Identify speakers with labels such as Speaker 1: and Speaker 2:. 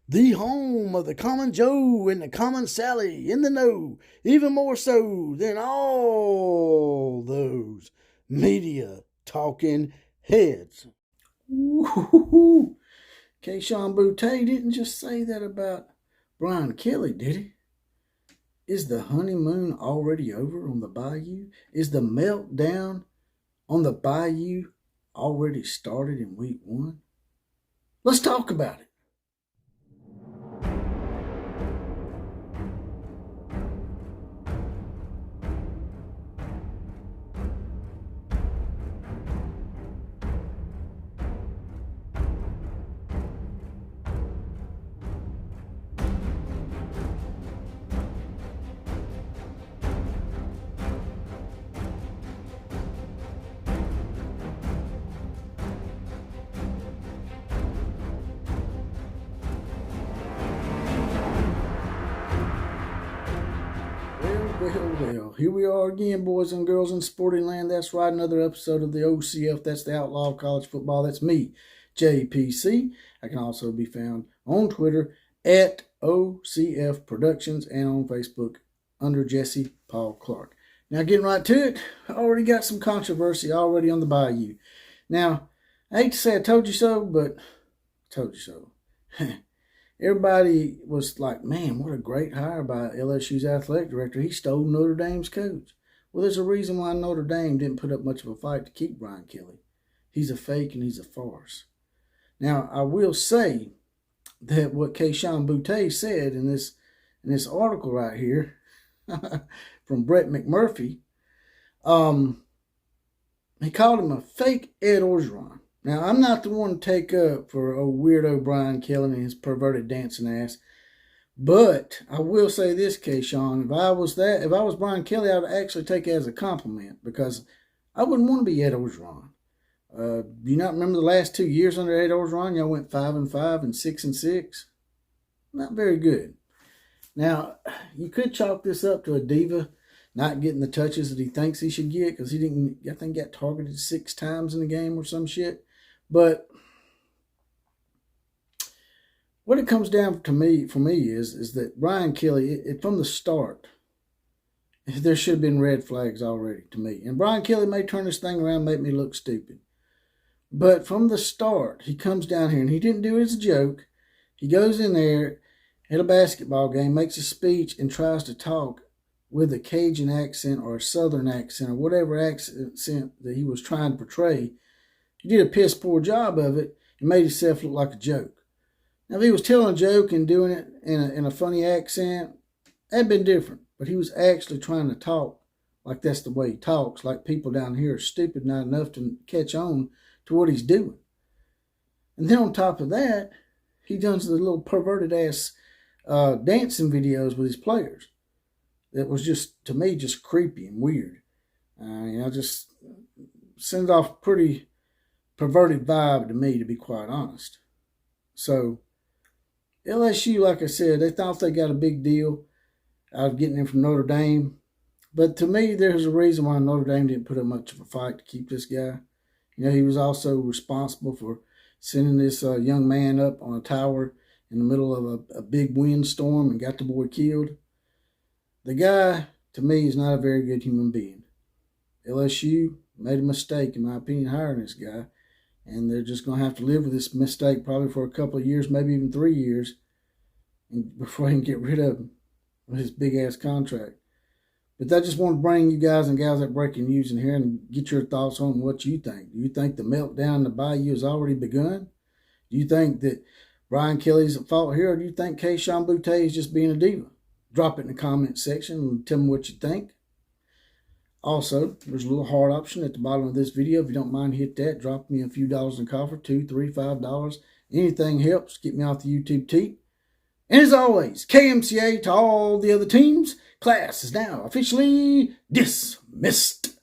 Speaker 1: the home of the common Joe and the common Sally in the know, even more so than all those media talking heads. Ooh, Kayshon Boutte didn't just say that about Brian Kelly, did he? Is the honeymoon already over on the Bayou? Is the meltdown on the Bayou already started in week one? Let's talk about it. Well, here we are again, boys and girls in sporting land. That's right, another episode of the OCF. That's the Outlaw of College Football. That's me, JPC. I can also be found on Twitter at OCF Productions and on Facebook under Jesse Paul Clark. Now, getting right to it, I already got some controversy already on the Bayou. Now, I hate to say I told you so, but I told you so. Everybody was like, man, what a great hire by LSU's athletic director. He stole Notre Dame's coach. Well, there's a reason why Notre Dame didn't put up much of a fight to keep Brian Kelly. He's a fake and he's a farce. Now, I will say that what Kayshon Boutte said in this article right here from Brett McMurphy, he called him a fake Ed Orgeron. Now, I'm not the one to take up for old weirdo Brian Kelly and his perverted dancing ass, but I will say this, Kayshon, if I was Brian Kelly, I would actually take it as a compliment because I wouldn't want to be Ed Orgeron. Do you not remember the last 2 years under Ed Orgeron? Y'all went 5-5 and 6-6. Not very good. Now, you could chalk this up to a diva not getting the touches that he thinks he should get because he didn't, I think, got targeted 6 times in the game or some shit. But what it comes down to for me is that Brian Kelly, from the start, there should have been red flags already to me. And Brian Kelly may turn this thing around and make me look stupid. But from the start, he comes down here, and he didn't do it as a joke. He goes in there at a basketball game, makes a speech, and tries to talk with a Cajun accent or a Southern accent or whatever accent that he was trying to portray. He did a piss poor job of it and made himself look like a joke. Now, if he was telling a joke and doing it in a funny accent, that'd been different. But he was actually trying to talk like that's the way he talks, like people down here are stupid not enough to catch on to what he's doing. And then on top of that, he does the little perverted ass dancing videos with his players. That was just, to me, just creepy and weird. Just sends off pretty perverted vibe to me, to be quite honest. So, LSU, like I said, they thought they got a big deal out of getting him from Notre Dame. But to me, there's a reason why Notre Dame didn't put up much of a fight to keep this guy. He was also responsible for sending this young man up on a tower in the middle of a big windstorm and got the boy killed. The guy, to me, is not a very good human being. LSU made a mistake, in my opinion, hiring this guy. And they're just going to have to live with this mistake probably for a couple of years, maybe even 3 years, before they can get rid of him with his big-ass contract. But I just want to bring you guys and gals that breaking news in here and get your thoughts on what you think. Do you think the meltdown in the Bayou has already begun? Do you think that Brian Kelly's at fault here, or do you think Kayshon Boutte is just being a diva? Drop it in the comment section and tell me what you think. Also, there's a little heart option at the bottom of this video. If you don't mind, hit that. Drop me a few dollars in coffee, $2, $3, $5. Anything helps. Get me off the YouTube teat. And as always, KMCA to all the other teams. Class is now officially dismissed.